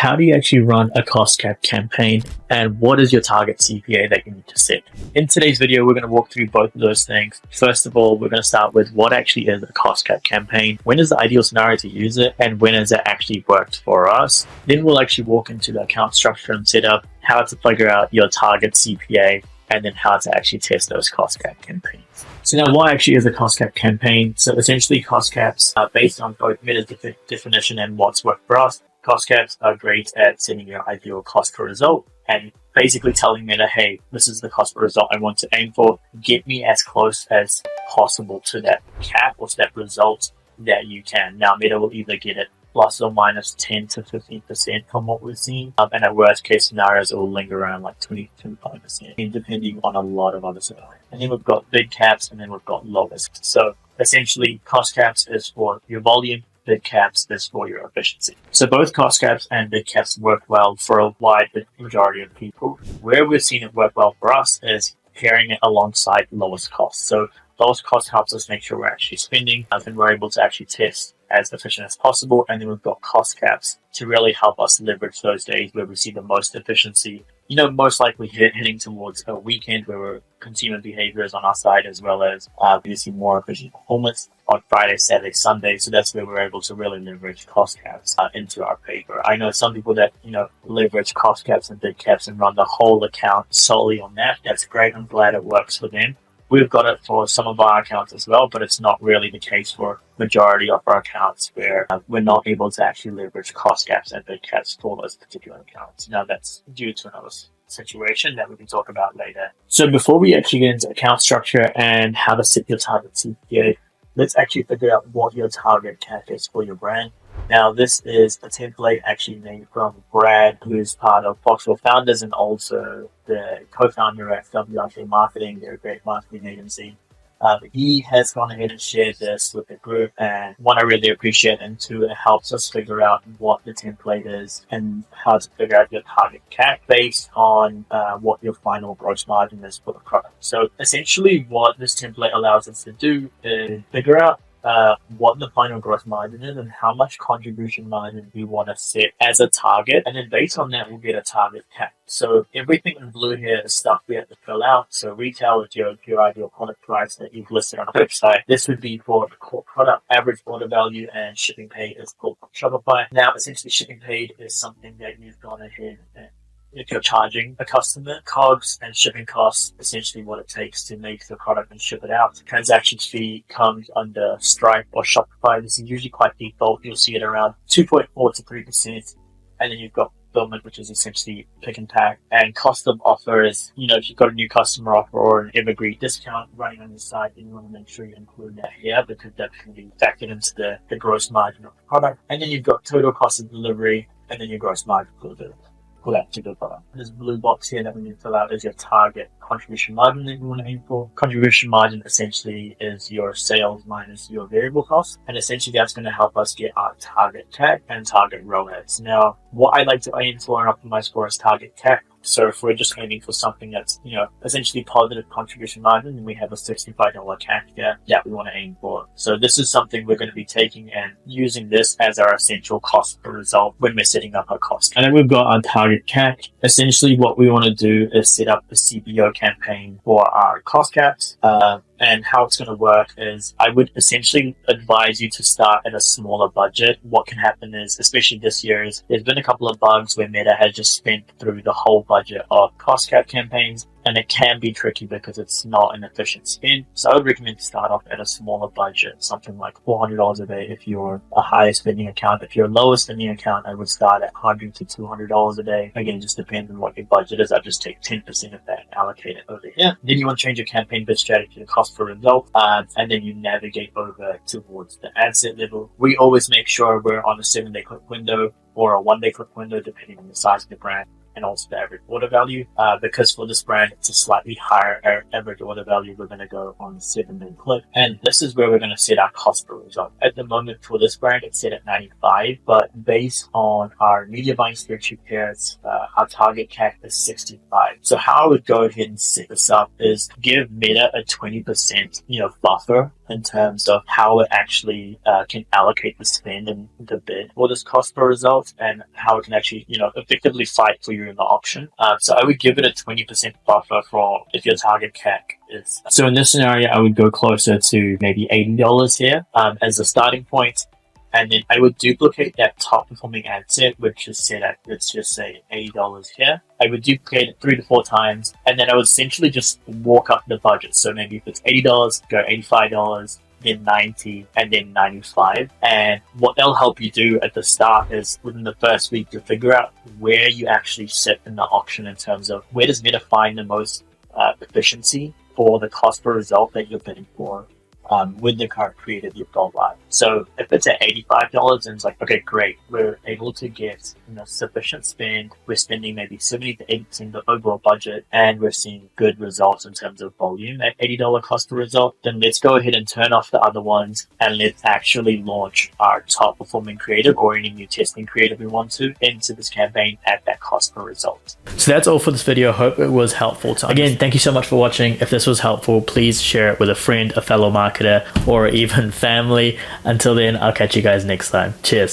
how do you actually run a cost cap campaign, and what is your target CPA that you need to set? In today's video, we're going to walk through both of those things. First of all, we're going to start with what actually is a cost cap campaign, when is the ideal scenario to use it, and when has it actually worked for us. Then we'll actually walk into the account structure and setup, how to figure out your target CPA, and then how to actually test those cost cap campaigns. So now, what actually is a cost cap campaign? So essentially, cost caps are based on both meta definition and what's worked for us. Cost caps are great at setting your ideal cost per result and basically telling Meta, hey, this is the cost per result I want to aim for. Get me as close as possible to that cap or to that result that you can. Now, Meta will either get it plus or minus 10 to 15% from what we've seen. And at worst case scenarios, it will linger around like 20 to 25%, depending on a lot of other scenarios. And then we've got bid caps, and then we've got lowest. So essentially, cost caps is for your volume, bid caps is for your efficiency. So both cost caps and bid caps work well for a wide majority of people. Where we've seen it work well for us is pairing it alongside lowest cost. So lowest cost helps us make sure we're actually spending, and we're able to actually test as efficient as possible. And then we've got cost caps to really help us leverage those days where we see the most efficiency. Most likely heading towards a weekend where consumer behavior is on our side, as well as we see more efficient performance on Friday, Saturday, Sunday. So that's where we're able to really leverage cost caps into our favor. I know some people that, leverage cost caps and bid caps and run the whole account solely on that. That's great. I'm glad it works for them. We've got it for some of our accounts as well, but it's not really the case for majority of our accounts where we're not able to actually leverage cost caps and bid caps for those particular accounts. Now, that's due to another situation that we can talk about later. So before we actually get into account structure and how to set your target CPA, let's actually figure out what your target CAC is for your brand. Now, this is a template actually made from Brad, who's part of Foxwell Founders and also the co-founder at WRK Marketing. They're a great marketing agency. He has gone ahead and shared this with the group, and one, I really appreciate, and two, it helps us figure out what the template is and how to figure out your target CAC based on what your final gross margin is for the product. So essentially what this template allows us to do is figure out what the final gross margin is and how much contribution margin we want to set as a target, and then based on that we'll get a target CAC. So everything in blue here is stuff we have to fill out. So retail is your ideal product price that you've listed on a website. This would be for the core product, average order value, and shipping paid is called Shopify. Now essentially shipping paid is something that you've gone ahead and if you're charging a customer, COGS and shipping costs, essentially what it takes to make the product and ship it out. Transaction fee comes under Stripe or Shopify. This is usually quite default. You'll see it around 2.4 to 3%. And then you've got fulfillment, which is essentially pick and pack. And cost of offer is, if you've got a new customer offer or an evergreen discount running on your site, then you want to make sure you include that here because that can be factored into the gross margin of the product. And then you've got total cost of delivery and then your gross margin for that particular product. This blue box here that we need to fill out is your target contribution margin that you want to aim for. Contribution margin essentially is your sales minus your variable cost, and essentially that's going to help us get our target CAC and target ROAS. Now, what I like to aim for and optimize for is target CAC. So if we're just aiming for something that's, essentially positive contribution margin, then we have a $65 CAC here that we want to aim for. So this is something we're going to be taking and using this as our essential cost per result when we're setting up our cost. And then we've got our target CAC. Essentially what we want to do is set up a CPO campaign for our cost caps. And how it's going to work is I would essentially advise you to start at a smaller budget. What can happen is, especially this year, is there's been a couple of bugs where Meta has just spent through the whole budget of cost cap campaigns, and it can be tricky because it's not an efficient spend. So I would recommend to start off at a smaller budget, something like $400 a day if you're a higher spending account. If you're a lower spending account, I would start at $100 to $200 a day. Again, just depends on what your budget is. I'll just take 10% of that and allocate it over here. Then you want to change your campaign bid strategy to cost per result, and then you navigate over towards the ad set level. We always make sure we're on a 7-day click window or a 1-day click window, depending on the size of the brand. and also the average order value. Because for this brand, it's a slightly higher average order value, we're going to go on 7-min click. And this is where we're going to set our cost per result. At the moment for this brand, it's set at 95, but based on our media buying spreadsheet here, our target CAC is 65. So how I would go ahead and set this up is give Meta a 20% buffer in terms of how it actually can allocate the spend and the bid for this cost per result, and how it can actually effectively fight for you in the auction. So I would give it a 20% buffer for if your target CAC is. So in this scenario, I would go closer to maybe $80 here as a starting point. And then I would duplicate that top performing ad set, which is set at, let's just say $80 here. I would duplicate it 3 to 4 times, and then I would essentially just walk up the budget. So maybe if it's $80, go $85, then 90, and then 95. And what they'll help you do at the start is within the first week to figure out where you actually sit in the auction in terms of where does Meta find the most efficiency for the cost per result that you're bidding for. With the current creative you've gone live. So if it's at $85 and it's like, okay, great, we're able to get sufficient spend. We're spending maybe 70 to 80% of the overall budget, and we're seeing good results in terms of volume at $80 cost per result. Then let's go ahead and turn off the other ones, and let's actually launch our top performing creative or any new testing creative we want to into this campaign at that cost per result. So that's all for this video. Hope it was helpful. Again, thank you so much for watching. If this was helpful, please share it with a friend, a fellow marketer, or even family. Until then, I'll catch you guys next time. Cheers.